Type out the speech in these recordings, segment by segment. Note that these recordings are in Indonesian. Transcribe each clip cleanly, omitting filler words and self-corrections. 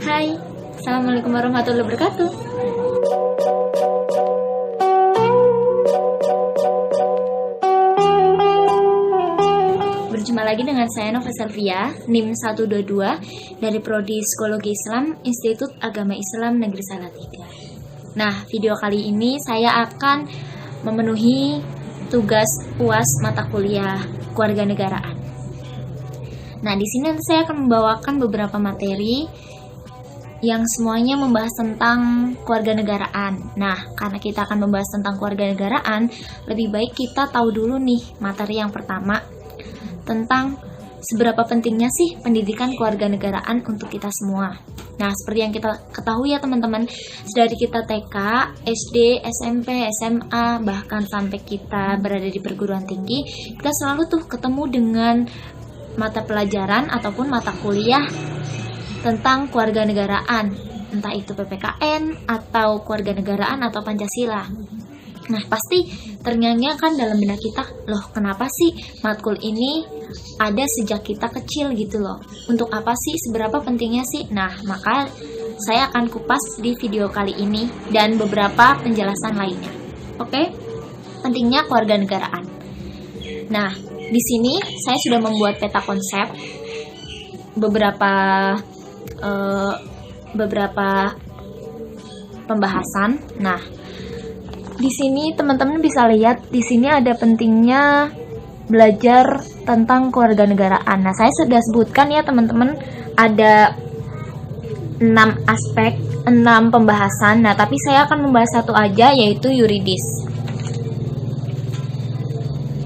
Hai, Assalamualaikum warahmatullahi wabarakatuh. Berjumpa lagi dengan saya Nova Selvia, NIM 122 dari Prodi Psikologi Islam, Institut Agama Islam Negeri Salatiga. Nah, video kali ini saya akan memenuhi tugas UAS mata kuliah kewarganegaraan. Nah, di sini saya akan membawakan beberapa materi yang semuanya membahas tentang kewarganegaraan. Nah, karena kita akan membahas tentang kewarganegaraan, lebih baik kita tahu dulu nih materi yang pertama tentang seberapa pentingnya sih pendidikan kewarganegaraan untuk kita semua. Nah, seperti yang kita ketahui ya teman-teman, dari kita TK, SD, SMP, SMA, bahkan sampai kita berada di perguruan tinggi, kita selalu tuh ketemu dengan mata pelajaran ataupun mata kuliah tentang kewarganegaraan, entah itu PPKN atau kewarganegaraan atau Pancasila. Nah, pasti terngiang-ngiang kan dalam benak kita, loh kenapa sih matkul ini ada sejak kita kecil gitu loh. Untuk apa sih, seberapa pentingnya sih? Nah, maka saya akan kupas di video kali ini dan beberapa penjelasan lainnya. Oke? Pentingnya kewarganegaraan. Nah, di sini saya sudah membuat peta konsep beberapa pembahasan. Nah, di sini teman-teman bisa lihat di sini ada pentingnya belajar tentang kewarganegaraan. Nah, saya sudah sebutkan ya teman-teman, ada 6 aspek, 6 pembahasan. Nah, tapi saya akan membahas satu aja, yaitu yuridis.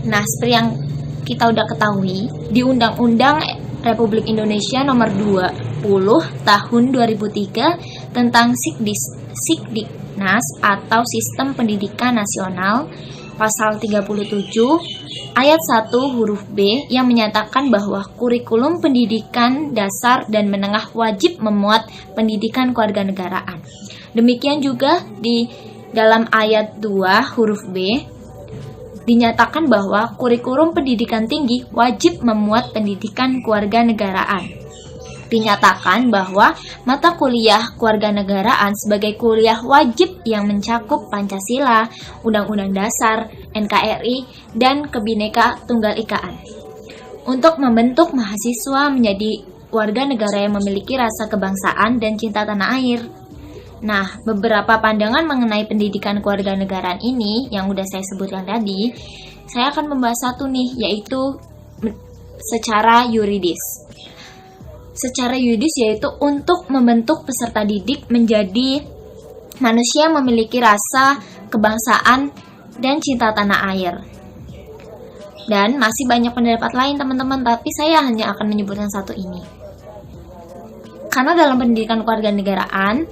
Nah, seperti yang kita udah ketahui, di Undang-Undang Republik Indonesia Nomor 20 Tahun 2003 tentang Sikdiknas atau Sistem Pendidikan Nasional, pasal 37 ayat 1 huruf B yang menyatakan bahwa kurikulum pendidikan dasar dan menengah wajib memuat pendidikan kewarganegaraan. Demikian juga di dalam ayat 2 huruf B dinyatakan bahwa kurikulum pendidikan tinggi wajib memuat pendidikan kewarganegaraan. Dinyatakan bahwa mata kuliah kewarganegaraan sebagai kuliah wajib yang mencakup Pancasila, Undang-Undang Dasar, NKRI, dan Kebhinneka Tunggal Ikaan. Untuk membentuk mahasiswa menjadi warga negara yang memiliki rasa kebangsaan dan cinta tanah air. Nah, beberapa pandangan mengenai pendidikan kewarganegaraan ini yang udah saya sebutkan tadi, saya akan membahas satu nih, yaitu secara yuridis. Secara yuridis yaitu untuk membentuk peserta didik menjadi manusia yang memiliki rasa kebangsaan dan cinta tanah air. Dan masih banyak pendapat lain teman-teman, tapi saya hanya akan menyebutkan satu ini. Karena dalam pendidikan kewarganegaraan,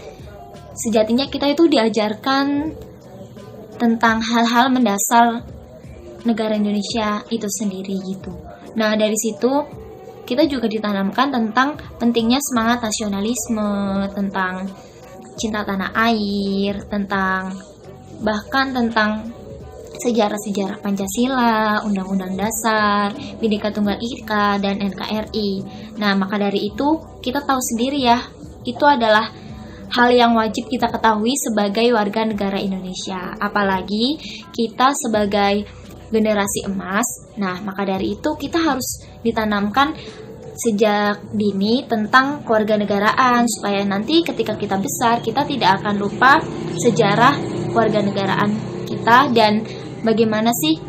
sejatinya kita itu diajarkan tentang hal-hal mendasar negara Indonesia itu sendiri gitu. Nah, dari situ kita juga ditanamkan tentang pentingnya semangat nasionalisme, tentang cinta tanah air, bahkan tentang sejarah-sejarah Pancasila, Undang-Undang Dasar, Bhinneka Tunggal Ika, dan NKRI. Nah, maka dari itu kita tahu sendiri ya, itu adalah hal yang wajib kita ketahui sebagai warga negara Indonesia. Apalagi kita sebagai generasi emas. Nah, maka dari itu kita harus ditanamkan sejak dini tentang kewarganegaraan supaya nanti ketika kita besar kita tidak akan lupa sejarah kewarganegaraan kita dan bagaimana sih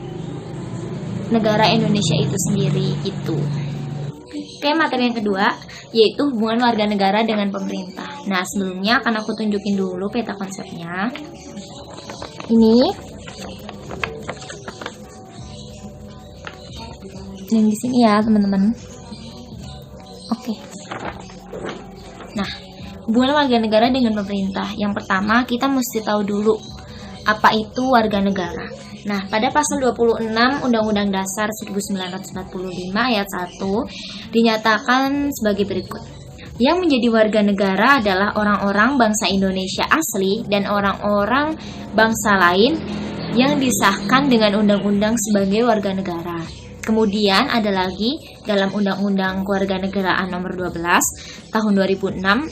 negara Indonesia itu sendiri itu. Oke, materi yang kedua yaitu hubungan warga negara dengan pemerintah. Nah, sebelumnya akan aku tunjukin dulu peta konsepnya. Ini yang di sini ya, teman-teman. Oke. Nah, hubungan warga negara dengan pemerintah. Yang pertama, kita mesti tahu dulu apa itu warga negara. Nah, pada pasal 26 Undang-Undang Dasar 1945 ayat 1 dinyatakan sebagai berikut. Yang menjadi warga negara adalah orang-orang bangsa Indonesia asli dan orang-orang bangsa lain yang disahkan dengan undang-undang sebagai warga negara. Kemudian ada lagi dalam Undang-Undang Kewarganegaraan Nomor 12 Tahun 2006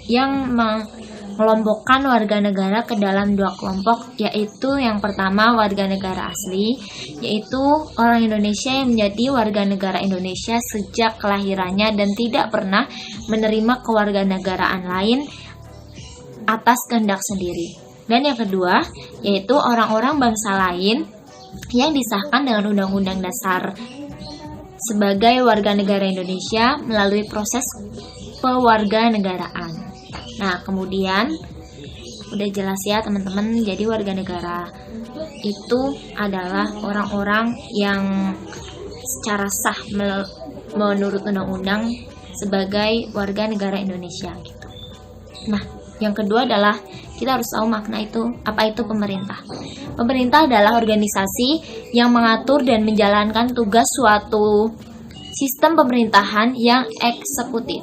yang mengelompokkan warga negara ke dalam 2 kelompok, yaitu yang pertama warga negara asli, yaitu orang Indonesia yang menjadi warga negara Indonesia sejak kelahirannya dan tidak pernah menerima kewarganegaraan lain atas kehendak sendiri. Dan yang kedua, yaitu orang-orang bangsa lain yang disahkan dengan Undang-Undang Dasar sebagai warga negara Indonesia melalui proses pewarganegaraan. Nah, kemudian udah jelas ya teman-teman, jadi warga negara itu adalah orang-orang yang secara sah menurut undang-undang sebagai warga negara Indonesia gitu. Nah, yang kedua adalah kita harus tahu makna itu, apa itu pemerintah. Pemerintah adalah organisasi yang mengatur dan menjalankan tugas suatu sistem pemerintahan yang eksekutif,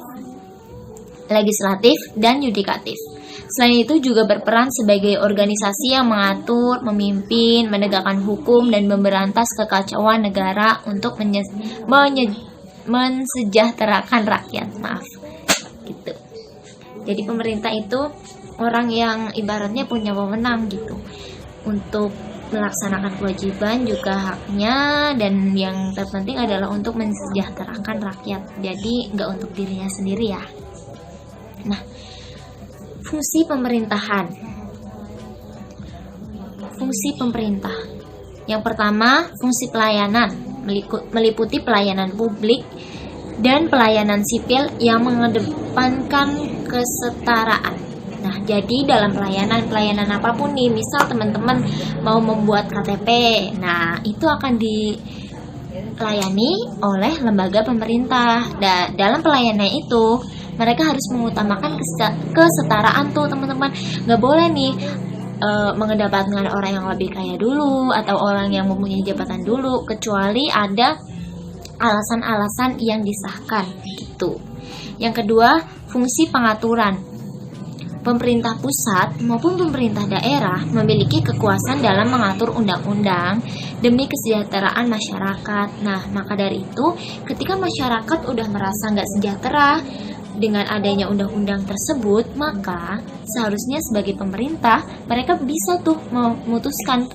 legislatif, dan yudikatif. Selain itu juga berperan sebagai organisasi yang mengatur, memimpin, menegakkan hukum, dan memberantas kekacauan negara untuk mensejahterakan rakyat. Gitu. Jadi pemerintah itu orang yang ibaratnya punya wewenang gitu untuk melaksanakan kewajiban juga haknya, dan yang terpenting adalah untuk mensejahterakan rakyat. Jadi nggak untuk dirinya sendiri ya. Nah, fungsi pemerintahan. Fungsi pemerintah. Yang pertama, fungsi pelayanan, meliputi pelayanan publik dan pelayanan sipil yang mengedepankan kesetaraan. Nah, jadi dalam pelayanan apapun nih, misal teman-teman mau membuat KTP, nah itu akan dilayani oleh lembaga pemerintah. Dalam pelayanan itu, mereka harus mengutamakan kesetaraan tuh teman-teman. Nggak boleh nih mengedepankan orang yang lebih kaya dulu atau orang yang mempunyai jabatan dulu, kecuali ada alasan-alasan yang disahkan gitu. Yang kedua, fungsi pengaturan. Pemerintah pusat maupun pemerintah daerah memiliki kekuasaan dalam mengatur undang-undang demi kesejahteraan masyarakat. Nah, maka dari itu, ketika masyarakat udah merasa nggak sejahtera dengan adanya undang-undang tersebut, maka seharusnya sebagai pemerintah, mereka bisa tuh memutuskan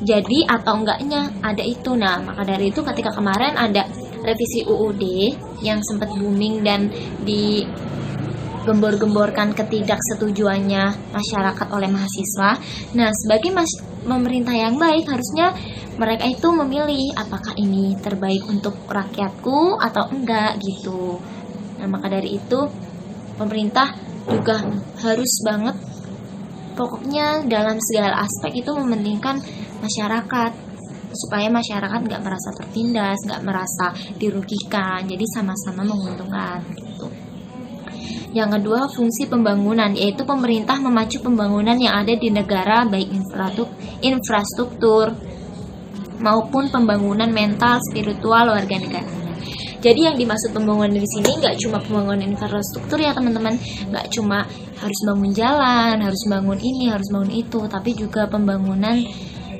jadi atau enggaknya ada itu. Nah, maka dari itu ketika kemarin ada revisi UUD yang sempat booming dan digembor-gemborkan ketidaksetujuannya masyarakat oleh mahasiswa. Nah, sebagai pemerintah yang baik, harusnya mereka itu memilih apakah ini terbaik untuk rakyatku atau enggak gitu. Nah, maka dari itu pemerintah juga harus banget, pokoknya dalam segala aspek itu mementingkan masyarakat, supaya masyarakat nggak merasa tertindas, nggak merasa dirugikan, jadi sama-sama menguntungkan gitu. Yang kedua, fungsi pembangunan, yaitu pemerintah memacu pembangunan yang ada di negara, baik infrastruktur maupun pembangunan mental, spiritual warga negara. Jadi yang dimaksud pembangunan di sini nggak cuma pembangunan infrastruktur ya teman-teman, nggak cuma harus bangun jalan, harus bangun ini, harus bangun itu, tapi juga pembangunan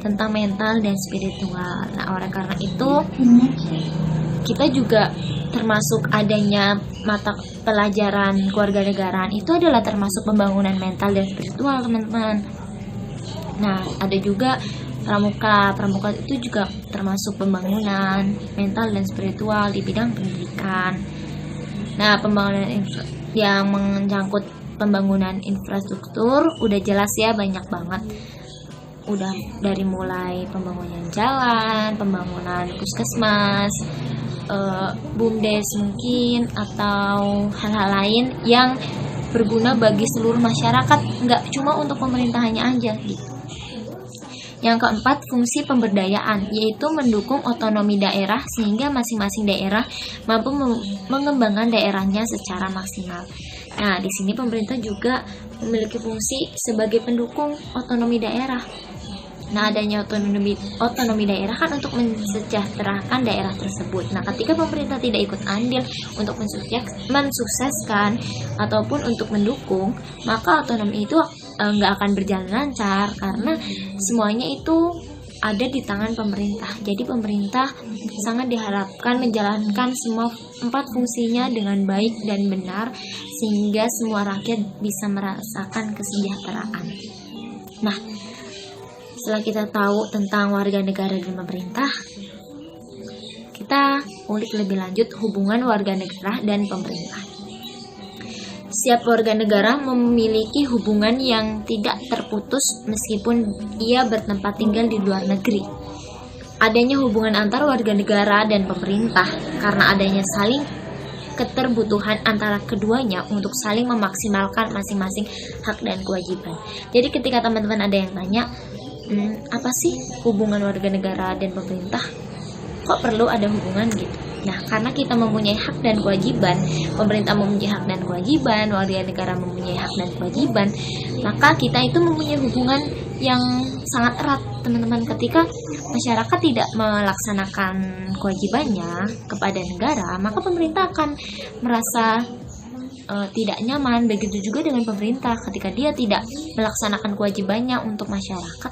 tentang mental dan spiritual. Nah, oleh karena itu kita juga termasuk adanya mata pelajaran kewarganegaraan itu adalah termasuk pembangunan mental dan spiritual teman-teman. Nah, ada juga pramuka itu juga termasuk pembangunan mental dan spiritual di bidang pendidikan. Nah, pembangunan yang menyangkut pembangunan infrastruktur udah jelas ya, banyak banget. Udah dari mulai pembangunan jalan, pembangunan puskesmas, BUMDes mungkin, atau hal-hal lain yang berguna bagi seluruh masyarakat, nggak cuma untuk pemerintahannya aja gitu. Yang keempat, fungsi pemberdayaan, yaitu mendukung otonomi daerah sehingga masing-masing daerah mampu mengembangkan daerahnya secara maksimal. Nah, di sini pemerintah juga memiliki fungsi sebagai pendukung otonomi daerah. Nah, adanya otonomi daerah kan untuk mensejahterakan daerah tersebut. Nah, ketika pemerintah tidak ikut andil untuk mensukseskan ataupun untuk mendukung, maka otonomi itu nggak akan berjalan lancar, karena semuanya itu ada di tangan pemerintah. Jadi pemerintah sangat diharapkan menjalankan semua 4 fungsinya dengan baik dan benar sehingga semua rakyat bisa merasakan kesejahteraan. Nah, setelah kita tahu tentang warga negara dan pemerintah, kita ulik lebih lanjut hubungan warga negara dan pemerintah. Setiap warga negara memiliki hubungan yang tidak terputus meskipun ia bertempat tinggal di luar negeri. Adanya hubungan antar warga negara dan pemerintah karena adanya saling keterbutuhan antara keduanya untuk saling memaksimalkan masing-masing hak dan kewajiban. Jadi ketika teman-teman ada yang tanya, apa sih hubungan warga negara dan pemerintah? Kok perlu ada hubungan gitu? Nah, karena kita mempunyai hak dan kewajiban, pemerintah mempunyai hak dan kewajiban, warga negara mempunyai hak dan kewajiban, maka kita itu mempunyai hubungan yang sangat erat, teman-teman. Ketika masyarakat tidak melaksanakan kewajibannya kepada negara, maka pemerintah akan merasa tidak nyaman. Begitu juga dengan pemerintah, ketika dia tidak melaksanakan kewajibannya untuk masyarakat,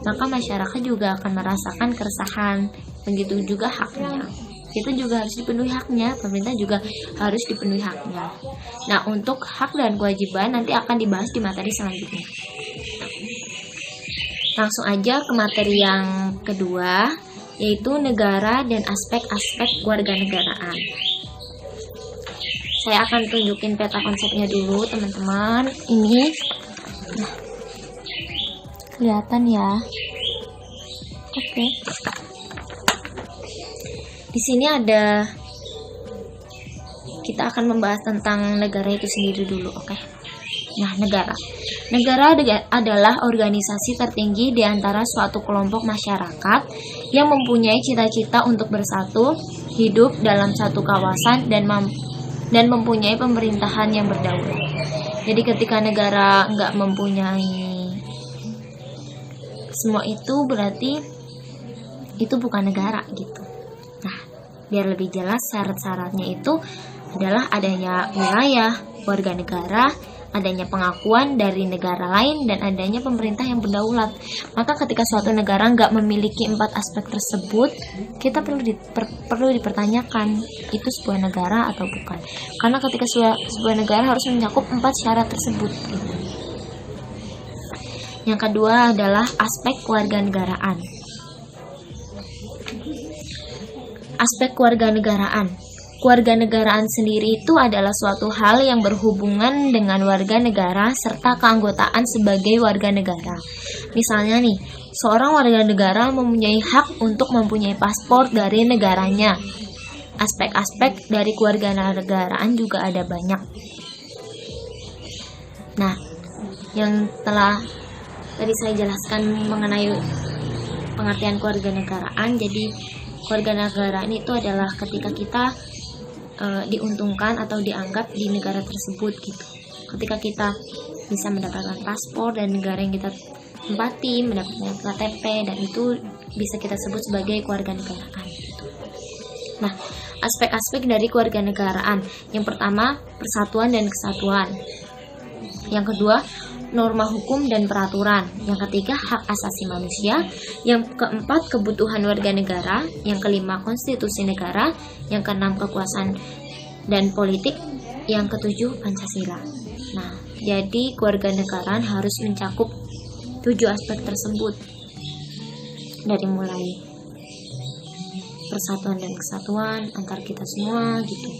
maka masyarakat juga akan merasakan keresahan. Begitu juga haknya, kita juga harus dipenuhi haknya, pemerintah juga harus dipenuhi haknya. Nah, untuk hak dan kewajiban nanti akan dibahas di materi selanjutnya. Langsung aja ke materi yang kedua, yaitu negara dan aspek-aspek warganegaraan. Saya akan tunjukin peta konsepnya dulu, teman-teman. Ini nah, kelihatan ya. Oke. Di sini kita akan membahas tentang negara itu sendiri dulu, oke? Nah, negara adalah organisasi tertinggi di antara suatu kelompok masyarakat yang mempunyai cita-cita untuk bersatu, hidup dalam satu kawasan dan mempunyai pemerintahan yang berdaulat. Jadi ketika negara nggak mempunyai semua itu, berarti itu bukan negara gitu. Nah, biar lebih jelas, syarat-syaratnya itu adalah adanya wilayah, warga negara, adanya pengakuan dari negara lain, dan adanya pemerintah yang berdaulat. Maka ketika suatu negara nggak memiliki 4 aspek tersebut, kita perlu dipertanyakan itu sebuah negara atau bukan. Karena ketika sebuah negara harus mencakup 4 syarat tersebut gitu. Yang kedua adalah aspek kewarganegaraan. Aspek kewarganegaraan. Kewarganegaraan sendiri itu adalah suatu hal yang berhubungan dengan warga negara serta keanggotaan sebagai warga negara. Misalnya nih, seorang warga negara mempunyai hak untuk mempunyai paspor dari negaranya. Aspek-aspek dari kewarganegaraan juga ada banyak. Nah, yang telah tadi saya jelaskan mengenai pengertian kewarganegaraan, jadi kewarganegaraan itu adalah ketika kita diuntungkan atau dianggap di negara tersebut gitu. Ketika kita bisa mendapatkan paspor dan negara yang kita tempati, mendapatkan KTP, dan itu bisa kita sebut sebagai kewarganegaraan gitu. Nah, aspek-aspek dari kewarganegaraan. Yang pertama, persatuan dan kesatuan. Yang kedua, norma hukum dan peraturan. Yang ketiga, hak asasi manusia. Yang keempat, kebutuhan warga negara. Yang kelima, konstitusi negara. Yang keenam, kekuasaan dan politik. Yang ketujuh, Pancasila. Nah, jadi kewarganegaraan harus mencakup 7 aspek tersebut. Dari mulai persatuan dan kesatuan antar kita semua gitu.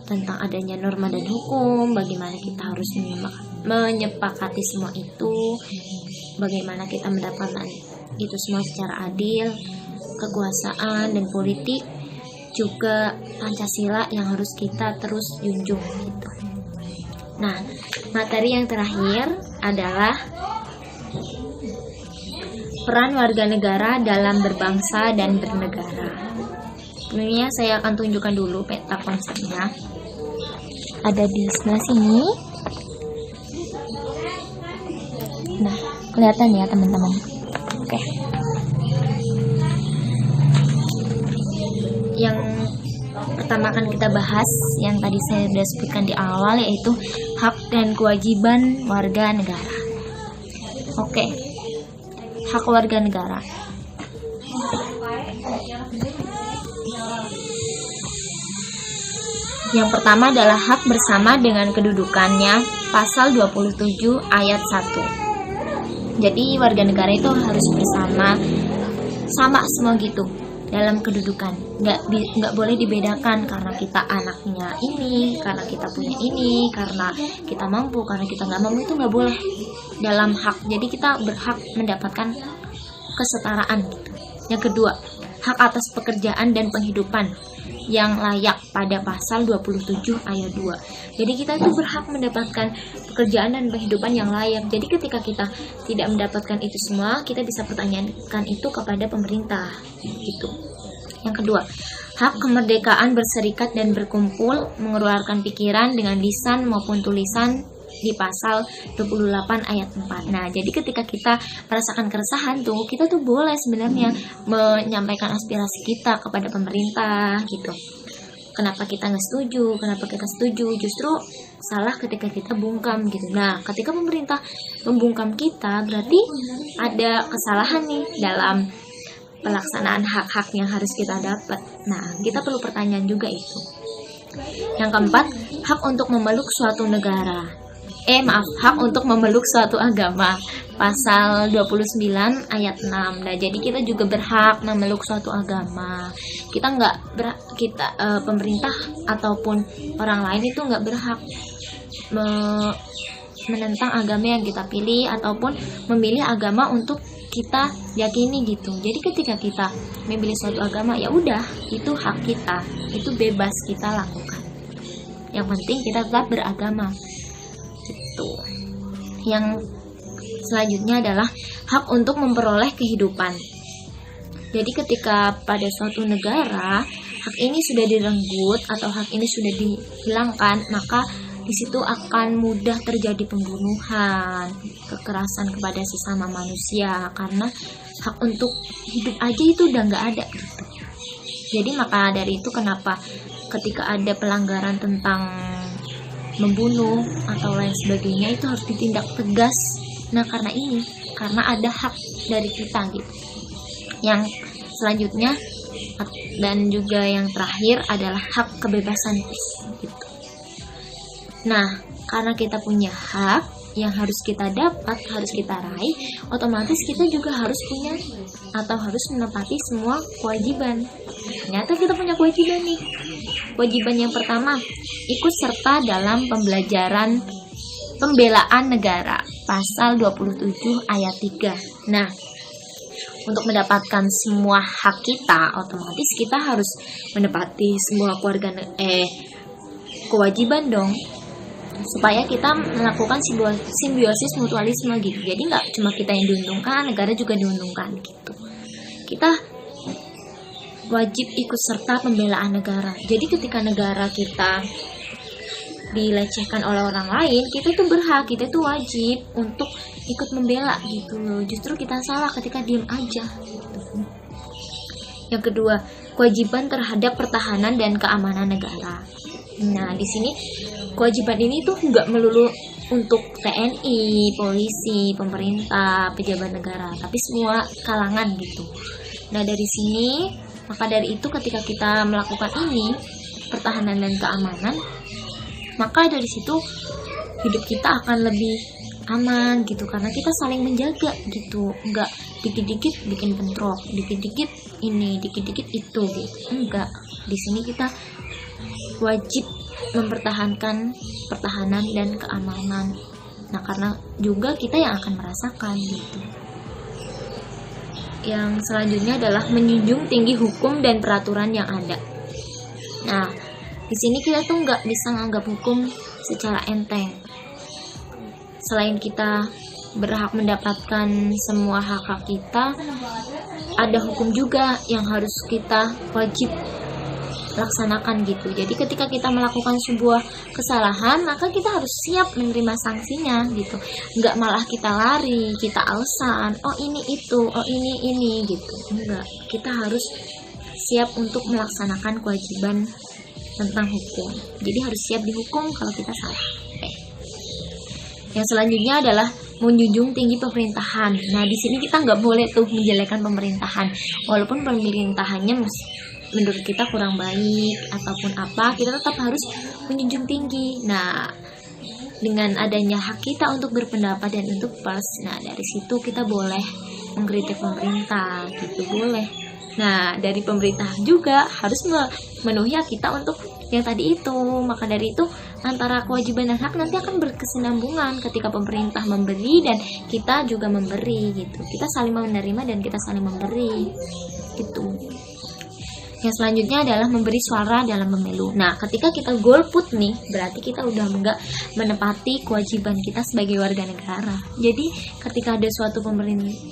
Tentang adanya norma dan hukum, bagaimana kita harus menyepakati semua itu, bagaimana kita mendapatkan itu semua secara adil, kekuasaan dan politik, juga Pancasila yang harus kita terus junjung gitu. Nah, materi yang terakhir adalah peran warga negara dalam berbangsa dan bernegara. Sebelumnya saya akan tunjukkan dulu peta konsepnya. Ada di sebelah sini. Nah, kelihatan ya teman-teman. Oke. Yang pertama akan kita bahas, yang tadi saya sudah sebutkan di awal, yaitu hak dan kewajiban warga negara. Oke. hak warga negara. Yang pertama adalah hak bersama dengan kedudukannya, pasal 27 ayat 1. Jadi warga negara itu harus bersama, sama semua gitu dalam kedudukan. Nggak boleh dibedakan karena kita anaknya ini, karena kita punya ini, karena kita mampu, karena kita nggak mampu, itu nggak boleh dalam hak. Jadi kita berhak mendapatkan kesetaraan gitu. Yang kedua, hak atas pekerjaan dan penghidupan yang layak pada pasal 27 ayat 2. Jadi kita itu berhak mendapatkan pekerjaan dan penghidupan yang layak. Jadi ketika kita tidak mendapatkan itu semua, kita bisa pertanyakan itu kepada pemerintah gitu. Yang kedua, hak kemerdekaan berserikat dan berkumpul, mengeluarkan pikiran dengan lisan maupun tulisan di pasal 28 ayat 4. Nah, jadi ketika kita merasakan keresahan tuh, kita tuh boleh sebenarnya menyampaikan aspirasi kita kepada pemerintah gitu. Kenapa kita nggak setuju, kenapa kita setuju, justru salah ketika kita bungkam gitu. Nah, ketika pemerintah membungkam kita, berarti ada kesalahan nih dalam pelaksanaan hak-hak yang harus kita dapat. Nah, kita perlu pertanyaan juga itu. Yang keempat, hak untuk memeluk suatu negara. Hak untuk memeluk suatu agama, pasal 29 ayat 6. Nah, jadi kita juga berhak memeluk suatu agama. Kita nggak pemerintah ataupun orang lain itu nggak berhak menentang agama yang kita pilih ataupun memilih agama untuk kita yakini gitu. Jadi ketika kita memilih suatu agama, ya udah, itu hak kita, itu bebas kita lakukan. Yang penting kita tetap beragama. Yang selanjutnya adalah hak untuk memperoleh kehidupan. Jadi ketika pada suatu negara hak ini sudah direnggut atau hak ini sudah dihilangkan, maka di situ akan mudah terjadi pembunuhan, kekerasan kepada sesama manusia, karena hak untuk hidup aja itu udah nggak ada gitu. Jadi maka dari itu kenapa ketika ada pelanggaran tentang membunuh atau lain sebagainya itu harus ditindak tegas. Nah, karena ada hak dari kita gitu. Yang selanjutnya dan juga yang terakhir adalah hak kebebasan gitu. Nah, karena kita punya hak yang harus kita dapat, harus kita raih, otomatis kita juga harus punya atau harus menepati semua kewajiban. Ternyata kita punya kewajiban nih. Kewajiban yang pertama, ikut serta dalam pembelajaran pembelaan negara, pasal 27 ayat 3. Nah, untuk mendapatkan semua hak kita, otomatis kita harus menepati semua kewajiban dong, supaya kita melakukan simbiosis mutualisme gitu. Jadi nggak cuma kita yang diuntungkan, negara juga diuntungkan gitu. Kita wajib ikut serta pembelaan negara. Jadi ketika negara kita dilecehkan oleh orang lain, kita tuh berhak, kita tuh wajib untuk ikut membela gitu loh. Justru kita salah ketika diem aja gitu. Yang kedua, kewajiban terhadap pertahanan dan keamanan negara. Nah, di sini kewajiban ini tuh nggak melulu untuk TNI, polisi, pemerintah, pejabat negara, tapi semua kalangan gitu. Nah, dari sini maka dari itu ketika kita melakukan ini, pertahanan dan keamanan, maka dari situ hidup kita akan lebih aman gitu, karena kita saling menjaga gitu. Enggak dikit-dikit bikin bentrok, dikit-dikit ini, dikit-dikit itu gitu. Enggak. Di sini kita wajib mempertahankan pertahanan dan keamanan. Nah, karena juga kita yang akan merasakan gitu. Yang selanjutnya adalah menjunjung tinggi hukum dan peraturan yang ada. Nah, di sini kita tuh nggak bisa nganggap hukum secara enteng. Selain kita berhak mendapatkan semua hak-hak kita, ada hukum juga yang harus kita wajib laksanakan gitu. Jadi ketika kita melakukan sebuah kesalahan, maka kita harus siap menerima sanksinya gitu. Enggak malah kita lari, kita alasan, oh ini itu, oh ini gitu. Enggak, kita harus siap untuk melaksanakan kewajiban tentang hukum. Jadi harus siap dihukum kalau kita salah. Yang selanjutnya adalah menjunjung tinggi pemerintahan. Nah, di sini kita nggak boleh tuh menjelekkan pemerintahan, walaupun pemerintahannya menurut kita kurang baik ataupun apa, kita tetap harus menjunjung tinggi. Nah, dengan adanya hak kita untuk berpendapat dan untuk pers, nah dari situ kita boleh mengkritik pemerintah gitu, boleh. Nah, dari pemerintah juga harus memenuhi hak kita untuk yang tadi itu. Maka dari itu, antara kewajiban dan hak nanti akan berkesinambungan ketika pemerintah memberi dan kita juga memberi gitu. Kita saling menerima dan kita saling memberi gitu. Yang selanjutnya adalah memberi suara dalam pemilu. Nah, ketika kita golput nih, berarti kita udah enggak menepati kewajiban kita sebagai warga negara. Jadi, ketika ada suatu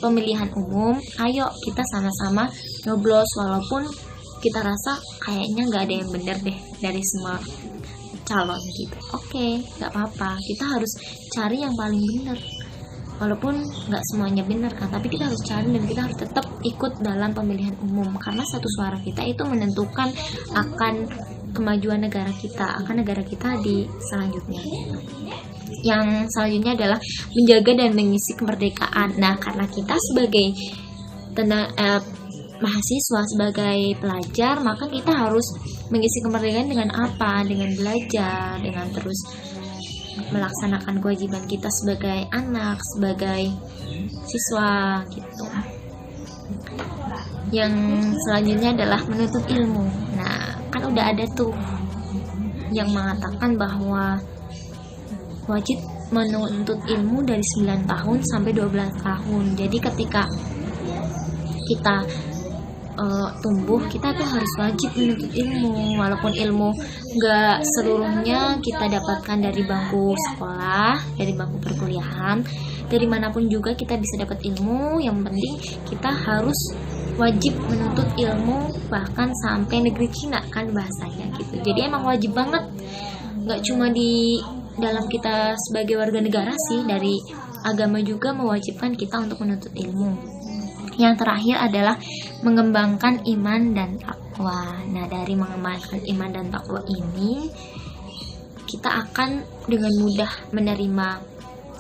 pemilihan umum, ayo kita sama-sama nyoblos, walaupun kita rasa kayaknya nggak ada yang benar deh dari semua calon gitu. Oke, nggak apa-apa. Kita harus cari yang paling benar. Walaupun nggak semuanya benar kan, tapi kita harus cari dan kita harus tetap ikut dalam pemilihan umum, karena satu suara kita itu menentukan akan kemajuan negara kita, akan negara kita di selanjutnya. Yang selanjutnya adalah menjaga dan mengisi kemerdekaan. Nah, karena kita sebagai mahasiswa, sebagai pelajar, maka kita harus mengisi kemerdekaan dengan apa? Dengan belajar, dengan terus melaksanakan kewajiban kita sebagai anak, sebagai siswa gitu. Yang selanjutnya adalah menuntut ilmu. Nah, kan udah ada tuh yang mengatakan bahwa wajib menuntut ilmu dari 9 tahun sampai 12 tahun. Jadi ketika kita tumbuh, kita tuh harus wajib menuntut ilmu, walaupun ilmu nggak seluruhnya kita dapatkan dari bangku sekolah, dari bangku perkuliahan, dari manapun juga kita bisa dapat ilmu. Yang penting kita harus wajib menuntut ilmu, bahkan sampai negeri Cina kan bahasanya gitu. Jadi emang wajib banget, nggak cuma di dalam kita sebagai warga negara sih, dari agama juga mewajibkan kita untuk menuntut ilmu. Yang terakhir adalah mengembangkan iman dan takwa. Nah, dari mengembangkan iman dan takwa ini, kita akan dengan mudah menerima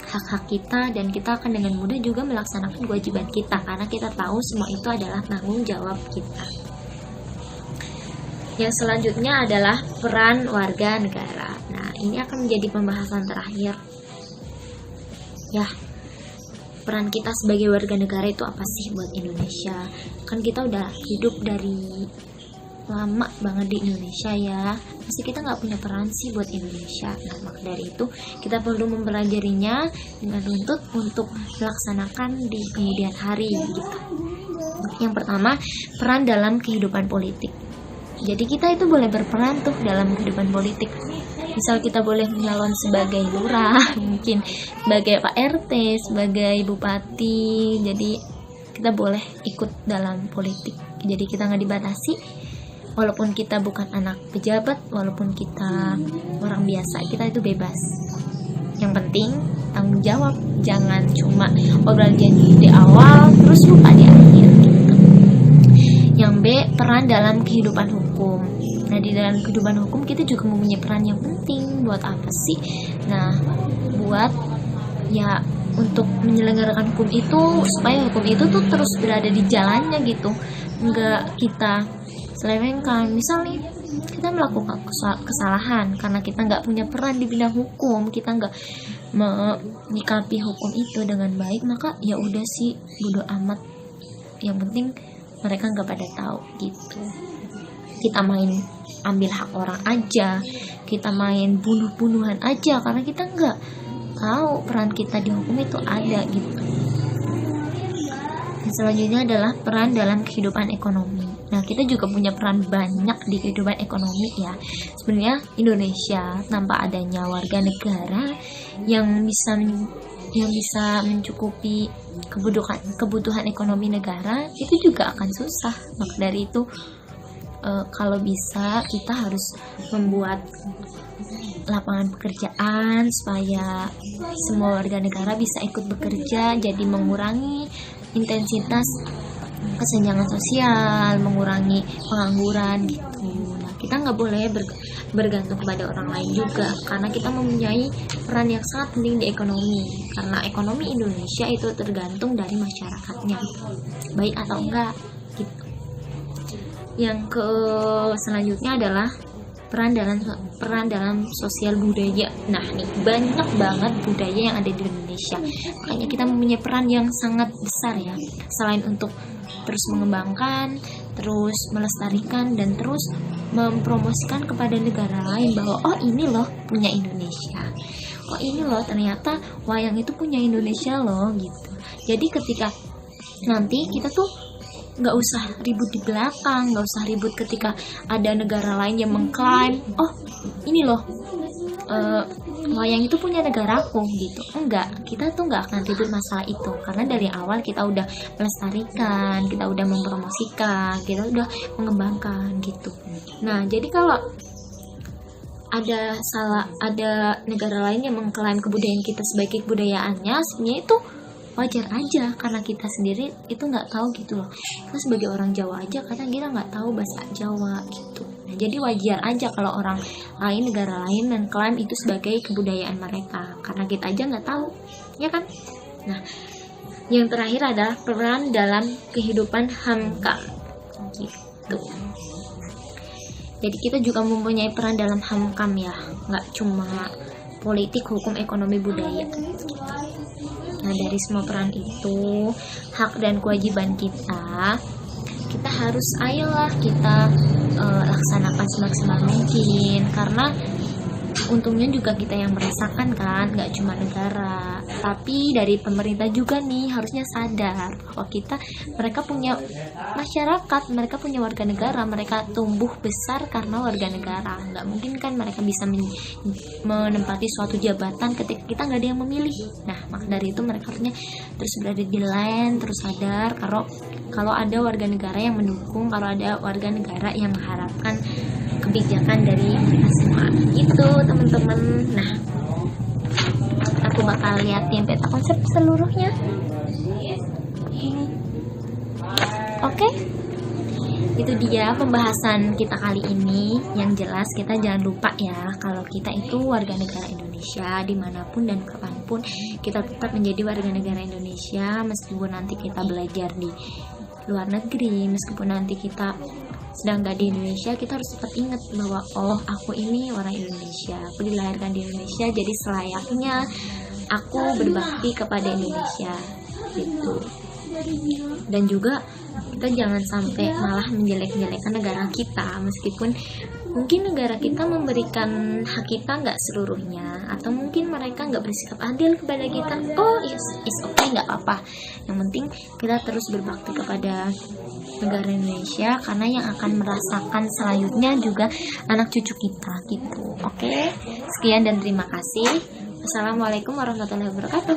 hak-hak kita, dan kita akan dengan mudah juga melaksanakan kewajiban kita, karena kita tahu semua itu adalah tanggung jawab kita. Yang selanjutnya adalah peran warga negara. Nah, ini akan menjadi pembahasan terakhir. Ya, peran kita sebagai warga negara itu apa sih buat Indonesia? Kan kita udah hidup dari lama banget di Indonesia ya, pasti kita nggak punya peran sih buat Indonesia. Nah, maka dari itu kita perlu mempelajarinya dengan runtut untuk melaksanakan di kemudian hari gitu. Yang pertama, peran dalam kehidupan politik. Jadi kita itu boleh berperan tuh dalam kehidupan politik. Misal kita boleh menyalon sebagai lurah, mungkin sebagai Pak RT, sebagai bupati. Jadi kita boleh ikut dalam politik. Jadi kita nggak dibatasi, walaupun kita bukan anak pejabat, walaupun kita orang biasa, kita itu bebas. Yang penting tanggung jawab, jangan cuma obrol janji di awal terus lupa di akhir gitu. Yang B, peran dalam kehidupan hukum. Nah, di dalam kehidupan hukum kita juga mempunyai peran yang penting. Buat apa sih? Nah, buat ya untuk menyelenggarakan hukum itu, supaya hukum itu tuh terus berada di jalannya gitu, nggak kita selewengkan. Misal nih, kita melakukan kesalahan karena kita nggak punya peran di bidang hukum, kita nggak menyikapi hukum itu dengan baik, maka ya udah sih, bodo amat. Yang penting mereka nggak pada tahu gitu. Kita main ambil hak orang aja, kita main bunuh-bunuhan aja karena kita nggak tahu peran kita di hukum itu ada gitu. Yang selanjutnya adalah peran dalam kehidupan ekonomi. Nah, kita juga punya peran banyak di kehidupan ekonomi ya. Sebenarnya Indonesia tanpa adanya warga negara yang bisa mencukupi kebutuhan ekonomi negara, itu juga akan susah. Maka dari itu kalau bisa kita harus membuat lapangan pekerjaan supaya semua warga negara bisa ikut bekerja, jadi mengurangi intensitas kesenjangan sosial, mengurangi pengangguran gitu. Nah, kita nggak boleh bergantung kepada orang lain juga, karena kita mempunyai peran yang sangat penting di ekonomi, karena ekonomi Indonesia itu tergantung dari masyarakatnya, baik atau enggak gitu. Yang selanjutnya adalah peran dalam sosial budaya. Nah nih, banyak banget budaya yang ada di Indonesia, makanya kita mempunyai peran yang sangat besar ya, selain untuk terus mengembangkan, terus melestarikan, dan terus mempromosikan kepada negara lain bahwa oh ini loh punya Indonesia, oh ini loh ternyata wayang itu punya Indonesia loh gitu. Jadi ketika nanti kita tuh nggak usah ribut di belakang, nggak usah ribut ketika ada negara lain yang mengklaim oh ini loh wayang itu punya negaraku gitu. Enggak, kita tuh nggak akan ribut masalah itu, karena dari awal kita udah melestarikan, kita udah mempromosikan, kita udah mengembangkan gitu. Nah jadi kalau ada negara lain yang mengklaim kebudayaan kita sebagai kebudayaannya, sebenarnya itu wajar aja, karena kita sendiri itu nggak tahu gitu loh. Kita sebagai orang Jawa aja karena kita nggak tahu bahasa Jawa gitu. Nah, jadi wajar aja kalau orang lain, negara lain mengklaim itu sebagai kebudayaan mereka, karena kita aja nggak tahu, ya kan? Nah, yang terakhir adalah peran dalam kehidupan HAMKAM gitu. Jadi kita juga mempunyai peran dalam HAMKAM ya, nggak cuma politik, hukum, ekonomi, budaya gitu. Nah dari semua peran itu, hak dan kewajiban kita harus ayolah kita laksanakan semaksimal mungkin, karena untungnya juga kita yang merasakan kan, nggak cuma negara, tapi dari pemerintah juga nih harusnya sadar bahwa mereka punya masyarakat, mereka punya warga negara, mereka tumbuh besar karena warga negara. Nggak mungkin kan mereka bisa menempati suatu jabatan ketika kita nggak ada yang memilih. Nah maka dari itu mereka harusnya terus berada di line, terus sadar kalau ada warga negara yang mendukung, kalau ada warga negara yang mengharapkan kebijakan dari mereka semua itu teman-teman. Nah aku bakal liatin peta konsep seluruhnya. Oke, itu dia pembahasan kita kali ini. Yang jelas kita jangan lupa ya, kalau kita itu warga negara Indonesia, dimanapun dan kapanpun kita tetap menjadi warga negara Indonesia. Meskipun nanti kita belajar di luar negeri, meskipun nanti kita sedang gak di Indonesia, kita harus tetap ingat bahwa oh aku ini orang Indonesia, aku dilahirkan di Indonesia, jadi selayaknya aku berbakti kepada Indonesia gitu. Dan juga kita jangan sampai malah menjelek-jelekan negara kita, meskipun mungkin negara kita memberikan hak kita nggak seluruhnya, atau mungkin mereka nggak bersikap adil kepada kita. Oh yes, it's okay, nggak apa. Yang penting kita terus berbakti kepada negara Indonesia, karena yang akan merasakan selanjutnya juga anak cucu kita gitu. Oke, sekian dan terima kasih. Assalamualaikum warahmatullahi wabarakatuh.